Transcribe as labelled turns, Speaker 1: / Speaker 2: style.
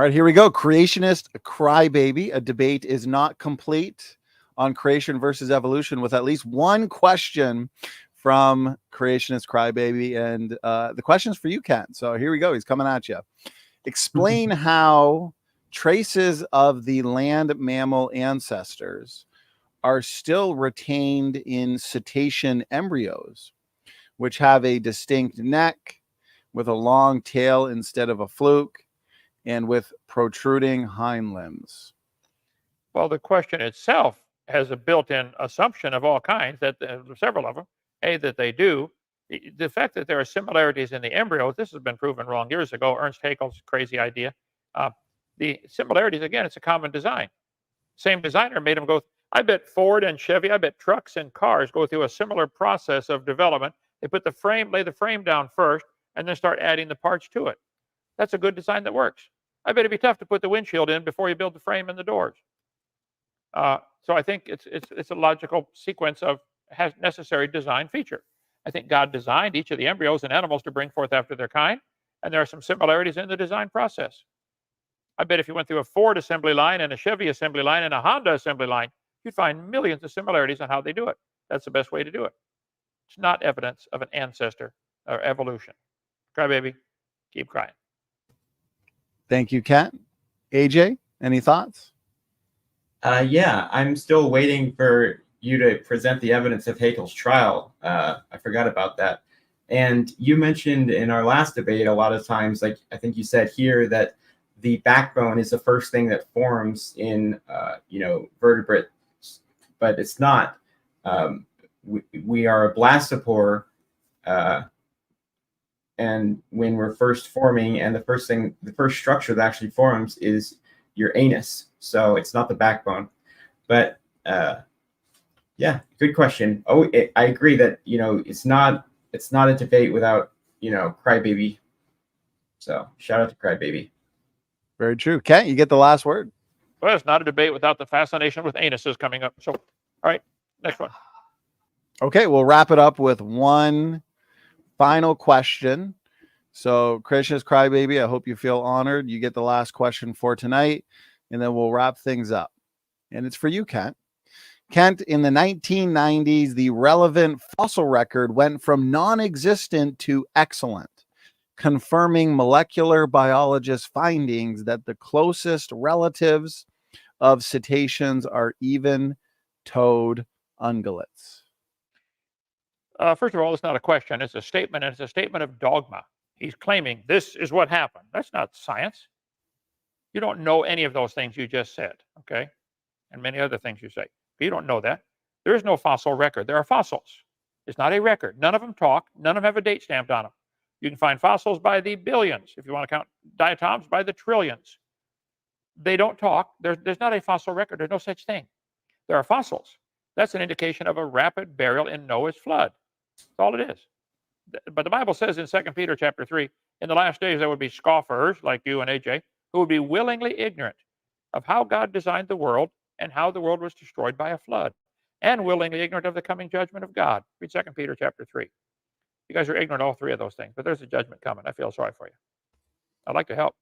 Speaker 1: right, here we go. Creationist crybaby. A debate is not complete on creation versus evolution with at least one question from creationist crybaby. And the question's for you, Kent. So here we go. He's coming at you. Explain how traces of the land mammal ancestors are still retained in cetacean embryos, which have a distinct neck with a long tail instead of a fluke and with protruding hind limbs.
Speaker 2: Well, the question itself has a built-in assumption of all kinds, that several of them, that they do. The fact that there are similarities in the embryos, this has been proven wrong years ago. Ernst Haeckel's crazy idea. The similarities, again, it's a common design. Same designer made them go. I bet Ford and Chevy, I bet trucks and cars go through a similar process of development. They put the frame, lay the frame down first, and then start adding the parts to it. That's a good design that works. I bet it'd be tough to put the windshield in before you build the frame and the doors. So I think it's a logical sequence of necessary design feature. I think God designed each of the embryos and animals to bring forth after their kind, and there are some similarities in the design process. I bet if you went through a Ford assembly line and a Chevy assembly line and a Honda assembly line, you'd find millions of similarities on how they do it. That's the best way to do it. It's not evidence of an ancestor or evolution. Cry baby, keep crying.
Speaker 1: Thank you, Kent. AJ, any thoughts?
Speaker 3: Yeah, I'm still waiting for you to present the evidence of Haeckel's trial. I forgot about that. And you mentioned in our last debate a lot of times, like I think you said here, that the backbone is the first thing that forms in vertebrates, but it's not. We are a blastopore, and when we're first forming, and the first structure that actually forms is your anus. So it's not the backbone. But yeah, good question. Oh, I agree that it's not a debate without crybaby. So shout out to crybaby.
Speaker 1: Very true. Kent, you get the last word.
Speaker 2: Well, it's not a debate without the fascination with anuses coming up. So, all right, next one.
Speaker 1: Okay, we'll wrap it up with one final question. So, Creationist Crybaby, I hope you feel honored. You get the last question for tonight, and then we'll wrap things up. And it's for you, Kent. Kent, in the 1990s, the relevant fossil record went from non-existent to excellent, confirming molecular biologists' findings that the closest relatives of cetaceans are even-toed ungulates.
Speaker 2: First of all, it's not a question. It's a statement, and it's a statement of dogma. He's claiming this is what happened. That's not science. You don't know any of those things you just said, okay? And many other things you say. But you don't know that. There is no fossil record. There are fossils. It's not a record. None of them talk. None of them have a date stamped on them. You can find fossils by the billions. If you want to count diatoms, by the trillions. They don't talk. There's not a fossil record. There's no such thing. There are fossils. That's an indication of a rapid burial in Noah's flood. That's all it is. But the Bible says in 2 Peter chapter 3, in the last days there would be scoffers like you and AJ, who would be willingly ignorant of how God designed the world and how the world was destroyed by a flood, and willingly ignorant of the coming judgment of God. Read 2 Peter chapter 3. You guys are ignorant of all three of those things, but there's a judgment coming. I feel sorry for you. I'd like to help.